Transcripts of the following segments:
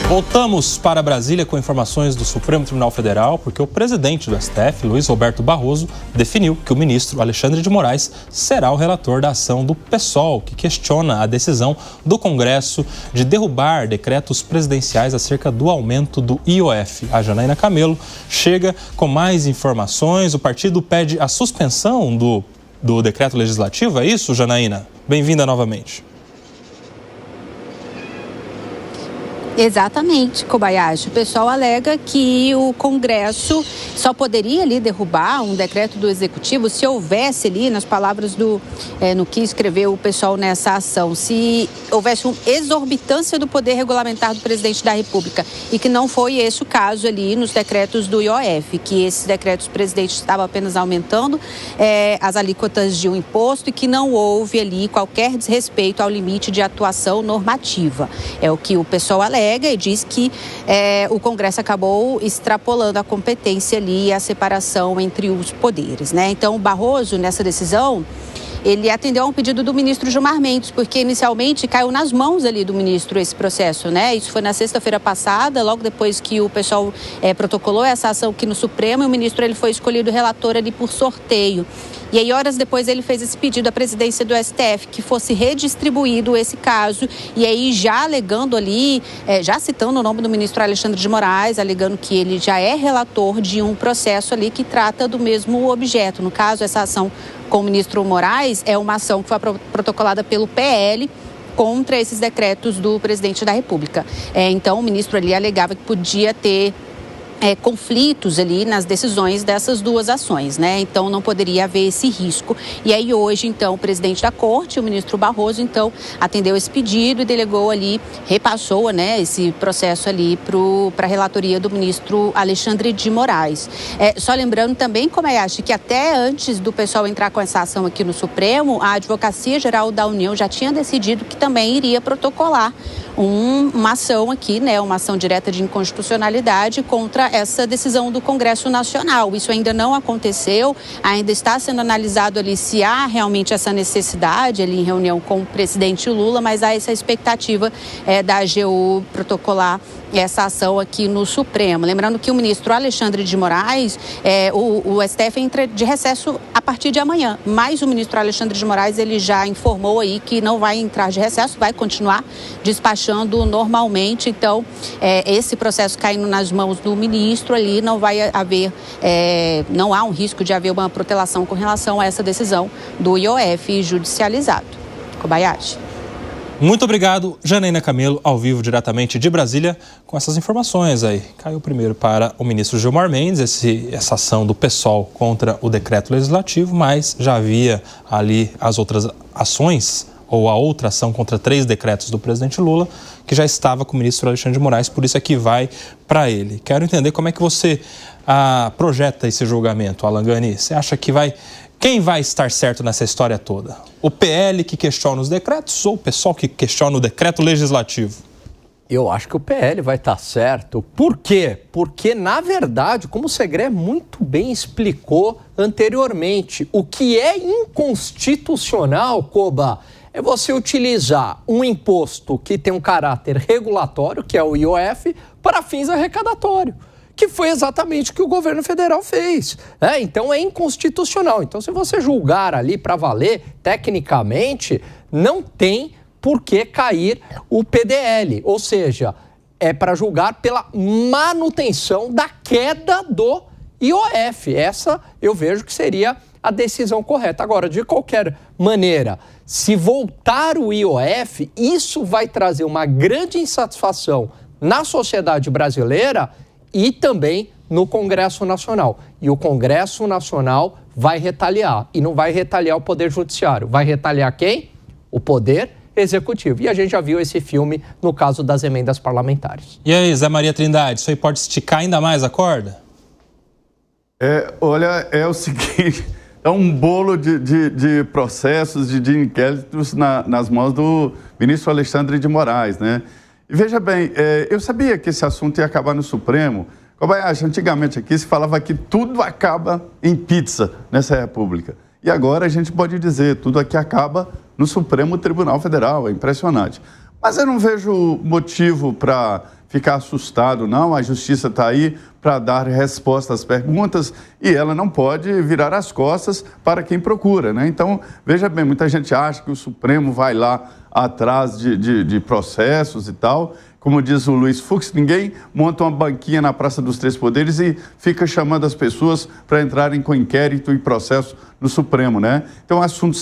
Voltamos para Brasília com informações do Supremo Tribunal Federal, porque o presidente do STF, Luiz Roberto Barroso, definiu que o ministro Alexandre de Moraes será o relator da ação do PSOL, que questiona a decisão do Congresso de derrubar decretos presidenciais acerca do aumento do IOF. A Janaína Camelo chega com mais informações. O partido pede a suspensão do decreto legislativo, é isso, Janaína? Bem-vinda novamente. Exatamente, Kobayashi. O pessoal alega que o Congresso só poderia ali derrubar um decreto do Executivo se houvesse ali, nas palavras no que escreveu o pessoal nessa ação, se houvesse uma exorbitância do poder regulamentar do presidente da República, e que não foi esse o caso ali nos decretos do IOF, que esses decretos o presidente estava apenas aumentando as alíquotas de um imposto e que não houve ali qualquer desrespeito ao limite de atuação normativa. É o que o pessoal alega e diz que o Congresso acabou extrapolando a competência ali e a separação entre os poderes, né? Então, o Barroso, nessa decisão, ele atendeu a um pedido do ministro Gilmar Mendes, porque inicialmente caiu nas mãos ali do ministro esse processo, né? Isso foi na sexta-feira passada, logo depois que o pessoal protocolou essa ação aqui no Supremo, e o ministro ele foi escolhido relator ali por sorteio. E aí, horas depois, ele fez esse pedido à presidência do STF, que fosse redistribuído esse caso, e aí já alegando ali, já citando o nome do ministro Alexandre de Moraes, alegando que ele já é relator de um processo ali que trata do mesmo objeto. No caso, essa ação com o ministro Moraes é uma ação que foi protocolada pelo PL contra esses decretos do presidente da República. Então, o ministro ali alegava que podia ter conflitos ali nas decisões dessas duas ações, né? Então não poderia haver esse risco. E aí hoje, então, o presidente da Corte, o ministro Barroso, então, atendeu esse pedido e delegou ali, repassou, né, esse processo ali para a relatoria do ministro Alexandre de Moraes. Só lembrando também, Kobayashi, que até antes do pessoal entrar com essa ação aqui no Supremo, a Advocacia Geral da União já tinha decidido que também iria protocolar uma ação aqui, né, uma ação direta de inconstitucionalidade contra essa decisão do Congresso Nacional. Isso ainda não aconteceu, ainda está sendo analisado ali se há realmente essa necessidade ali em reunião com o presidente Lula, mas há essa expectativa da AGU protocolar essa ação aqui no Supremo. Lembrando que o ministro Alexandre de Moraes, o STF entra de recesso a partir de amanhã, mas o ministro Alexandre de Moraes, ele já informou aí que não vai entrar de recesso, vai continuar despachando normalmente. Então, esse processo caindo nas mãos do ministro ali, não vai haver, não há um risco de haver uma protelação com relação a essa decisão do IOF judicializado. Kobayashi. Muito obrigado, Janaína Camelo, ao vivo diretamente de Brasília, com essas informações aí. Caiu primeiro para o ministro Gilmar Mendes, essa ação do PSOL contra o decreto legislativo, mas já havia ali as outras ações, ou a outra ação contra 3 decretos do presidente Lula, que já estava com o ministro Alexandre de Moraes, por isso é que vai para ele. Quero entender como é que você projeta esse julgamento, Alan Gani. Você acha que quem vai estar certo nessa história toda? O PL que questiona os decretos ou o pessoal que questiona o decreto legislativo? Eu acho que o PL vai estar certo. Por quê? Porque, na verdade, como o Segré muito bem explicou anteriormente, o que é inconstitucional, Koba, é você utilizar um imposto que tem um caráter regulatório, que é o IOF, para fins arrecadatórios, que foi exatamente o que o governo federal fez. Então é inconstitucional. Então, se você julgar ali para valer, tecnicamente, não tem por que cair o PDL. Ou seja, é para julgar pela manutenção da queda do IOF. Essa eu vejo que seria a decisão correta. Agora, de qualquer maneira, se voltar o IOF, isso vai trazer uma grande insatisfação na sociedade brasileira e também no Congresso Nacional. E o Congresso Nacional vai retaliar. E não vai retaliar o Poder Judiciário. Vai retaliar quem? O Poder Executivo. E a gente já viu esse filme no caso das emendas parlamentares. E aí, Zé Maria Trindade, isso aí pode esticar ainda mais a corda? Olha, é o seguinte, é um bolo de processos, de inquéritos nas mãos do ministro Alexandre de Moraes, né? E veja bem, eu sabia que esse assunto ia acabar no Supremo. Kobayashi, antigamente aqui se falava que tudo acaba em pizza nessa república. E agora a gente pode dizer, tudo aqui acaba no Supremo Tribunal Federal, é impressionante. Mas eu não vejo motivo para ficar assustado, não. A justiça está aí para dar resposta às perguntas e ela não pode virar as costas para quem procura, né? Então, veja bem, muita gente acha que o Supremo vai lá atrás de processos e tal. Como diz o Luiz Fux, ninguém monta uma banquinha na Praça dos Três Poderes e fica chamando as pessoas para entrarem com inquérito e processo no Supremo, né? Então, o assunto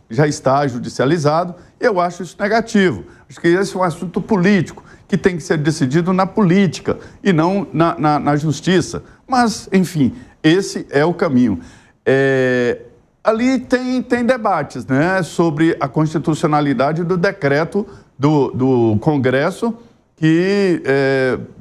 já está judicializado. Eu acho isso negativo. Acho que esse é um assunto político, que tem que ser decidido na política e não na justiça. Mas, enfim, esse é o caminho. Ali tem debates, né, sobre a constitucionalidade do decreto do Congresso que,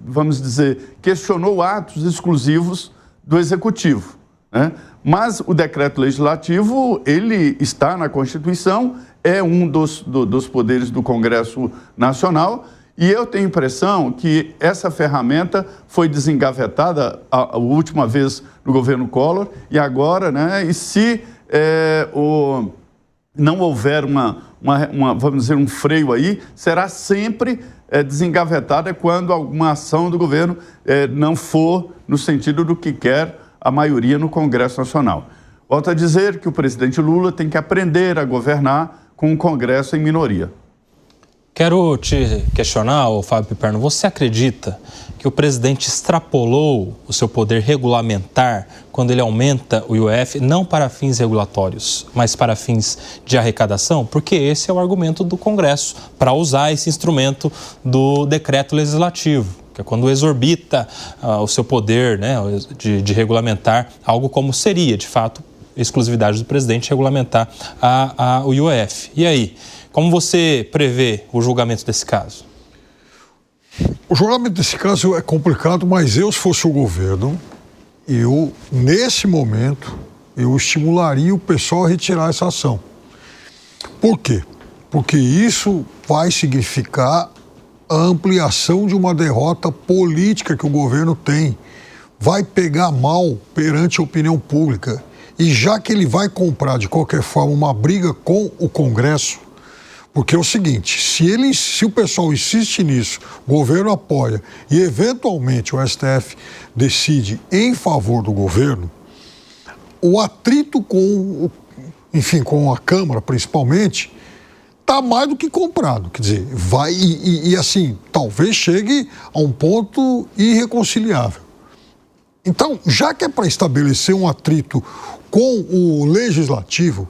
vamos dizer, questionou atos exclusivos do Executivo, né? Mas o decreto legislativo, ele está na Constituição, é um dos poderes do Congresso Nacional, e eu tenho a impressão que essa ferramenta foi desengavetada a última vez no governo Collor, e agora, né, e se não houver vamos dizer, um freio aí, será sempre desengavetada quando alguma ação do governo não for no sentido do que quer a maioria no Congresso Nacional. Volto a dizer que o presidente Lula tem que aprender a governar com o Congresso em minoria. Quero te questionar, Fábio Piperno, você acredita que o presidente extrapolou o seu poder regulamentar quando ele aumenta o IOF, não para fins regulatórios, mas para fins de arrecadação? Porque esse é o argumento do Congresso, para usar esse instrumento do decreto legislativo, que é quando exorbita o seu poder, né, de regulamentar algo como seria, de fato, exclusividade do presidente regulamentar o IOF. E aí? Como você prevê o julgamento desse caso? O julgamento desse caso é complicado, mas eu, se fosse o governo, nesse momento, eu estimularia o pessoal a retirar essa ação. Por quê? Porque isso vai significar a ampliação de uma derrota política que o governo tem. Vai pegar mal perante a opinião pública. E já que ele vai comprar, de qualquer forma, uma briga com o Congresso, porque é o seguinte, se o pessoal insiste nisso, o governo apoia e, eventualmente, o STF decide em favor do governo, o atrito com a Câmara, principalmente, está mais do que comprado. Quer dizer, vai assim, talvez chegue a um ponto irreconciliável. Então, já que é para estabelecer um atrito com o Legislativo,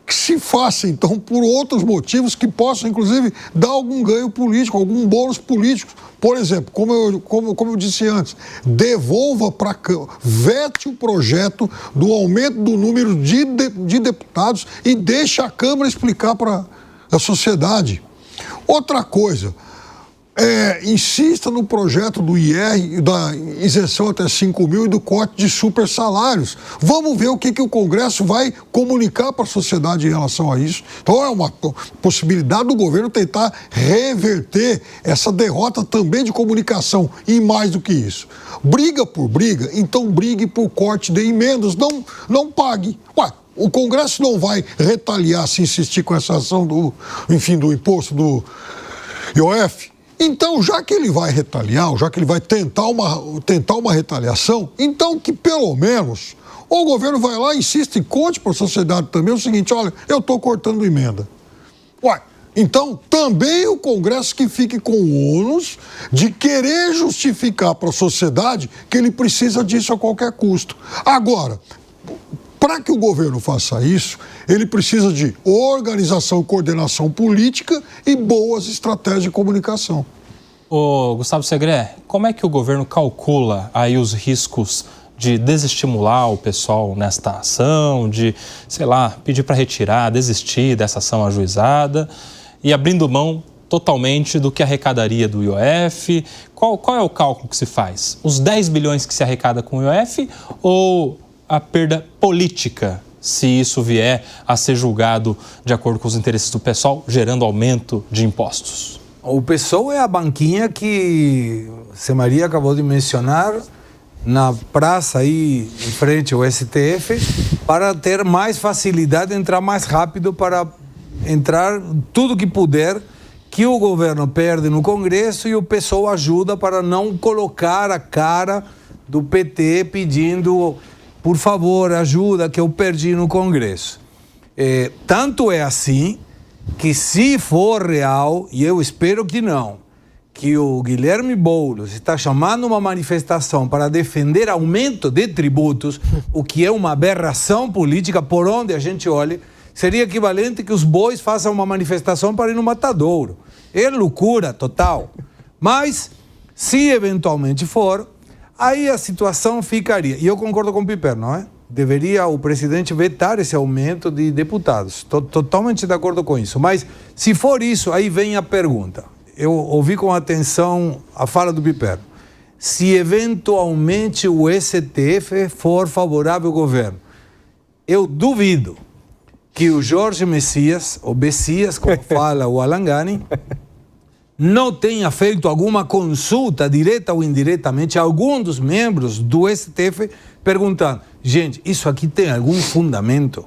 que se faça, então, por outros motivos que possam, inclusive, dar algum ganho político, algum bônus político. Por exemplo, como eu disse antes, devolva para a Câmara, vete o projeto do aumento do número de deputados e deixe a Câmara explicar para a sociedade. Outra coisa, insista no projeto do IR, da isenção até 5 mil e do corte de super salários. Vamos ver o que o Congresso vai comunicar para a sociedade em relação a isso. Então é uma possibilidade do governo tentar reverter essa derrota também de comunicação. E mais do que isso, briga por briga, então brigue por corte de emendas, não pague. O Congresso não vai retaliar se insistir com essa ação do imposto do IOF. Então, já que ele vai retaliar, já que ele vai tentar uma retaliação, então que pelo menos o governo vai lá, insiste e conte para a sociedade também o seguinte: olha, eu estou cortando emenda. Então também o Congresso que fique com o ônus de querer justificar para a sociedade que ele precisa disso a qualquer custo. Agora, para que o governo faça isso, ele precisa de organização, coordenação política e boas estratégias de comunicação. Gustavo Segré, como é que o governo calcula aí os riscos de desestimular o pessoal nesta ação, de, sei lá, pedir para retirar, desistir dessa ação ajuizada e abrindo mão totalmente do que arrecadaria do IOF? Qual é o cálculo que se faz? Os 10 bilhões que se arrecada com o IOF ou a perda política, se isso vier a ser julgado de acordo com os interesses do PSOL, gerando aumento de impostos? O PSOL é a banquinha que Zé Maria acabou de mencionar na praça aí em frente ao STF para ter mais facilidade, entrar mais rápido, para entrar tudo que puder, que o governo perde no Congresso e o PSOL ajuda para não colocar a cara do PT pedindo, por favor, ajuda que eu perdi no Congresso. Tanto é assim que, se for real, e eu espero que não, que o Guilherme Boulos está chamando uma manifestação para defender aumento de tributos, o que é uma aberração política por onde a gente olhe, seria equivalente que os bois façam uma manifestação para ir no matadouro. É loucura total. Mas, se eventualmente for, aí a situação ficaria. E eu concordo com o Piper, não é? Deveria o presidente vetar esse aumento de deputados. Estou totalmente de acordo com isso. Mas, se for isso, aí vem a pergunta. Eu ouvi com atenção a fala do Piper. Se eventualmente o STF for favorável ao governo, eu duvido que o Jorge Messias, ou Bessias, como fala o Alan Gani, não tenha feito alguma consulta, direta ou indiretamente, a algum dos membros do STF, perguntando: gente, isso aqui tem algum fundamento?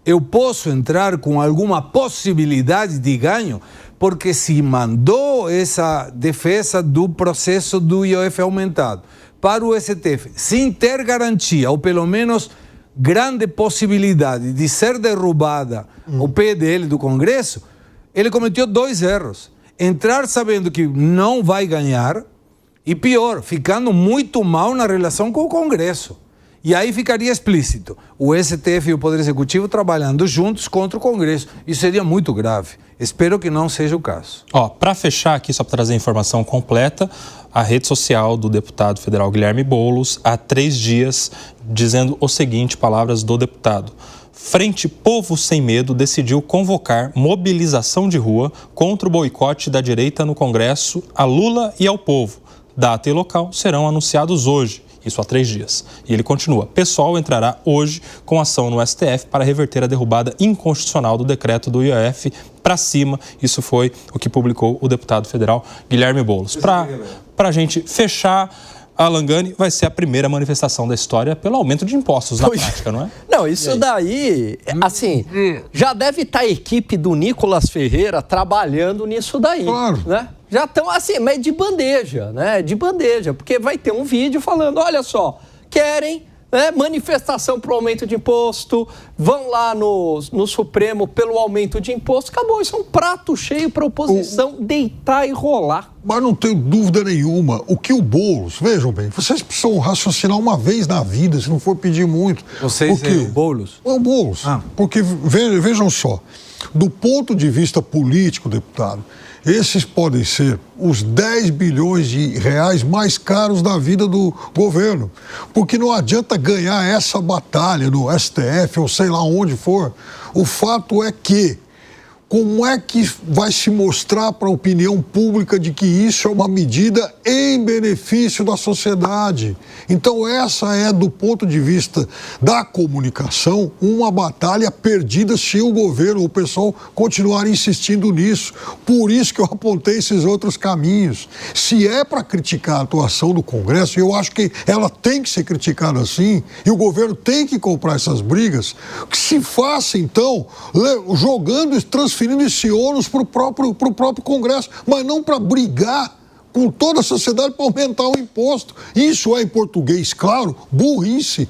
Eu posso entrar com alguma possibilidade de ganho? Porque se mandou essa defesa do processo do IOF aumentado para o STF, sem ter garantia, ou pelo menos grande possibilidade de ser derrubada o PDL do Congresso, ele cometeu 2 erros. Entrar sabendo que não vai ganhar e, pior, ficando muito mal na relação com o Congresso. E aí ficaria explícito o STF e o Poder Executivo trabalhando juntos contra o Congresso. Isso seria muito grave. Espero que não seja o caso. Para fechar aqui, só para trazer a informação completa, a rede social do deputado federal Guilherme Boulos, há 3 dias, dizendo o seguinte, palavras do deputado: Frente Povo Sem Medo decidiu convocar mobilização de rua contra o boicote da direita no Congresso a Lula e ao povo. Data e local serão anunciados hoje. Isso há 3 dias. E ele continua: PSOL entrará hoje com ação no STF para reverter a derrubada inconstitucional do decreto do IOF para cima. Isso foi o que publicou o deputado federal Guilherme Boulos. Para a gente fechar, Alan Gani, vai ser a primeira manifestação da história pelo aumento de impostos na prática, não é? Não, isso daí, assim, já deve estar a equipe do Nicolas Ferreira trabalhando nisso daí, claro, né? Já estão assim, mas de bandeja, né? De bandeja, porque vai ter um vídeo falando: olha só, querem, né, manifestação para o aumento de imposto, vão lá no Supremo pelo aumento de imposto, acabou. Isso é um prato cheio para a oposição deitar e rolar. Mas não tenho dúvida nenhuma, o que o Boulos, vejam bem, vocês precisam raciocinar uma vez na vida, se não for pedir muito. Vocês é o Boulos? É o Boulos, porque vejam só, do ponto de vista político, deputado, esses podem ser os 10 bilhões de reais mais caros da vida do governo. Porque não adianta ganhar essa batalha no STF ou sei lá onde for. O fato é que, como é que vai se mostrar para a opinião pública de que isso é uma medida em benefício da sociedade? Então essa é, do ponto de vista da comunicação, uma batalha perdida se o governo, o pessoal, continuar insistindo nisso. Por isso que eu apontei esses outros caminhos. Se é para criticar a atuação do Congresso, eu acho que ela tem que ser criticada assim, e o governo tem que comprar essas brigas, que se faça então, jogando, transferindo esse ônus para o próprio Congresso, mas não para brigar com toda a sociedade para aumentar o imposto. Isso é, em português, claro, burrice.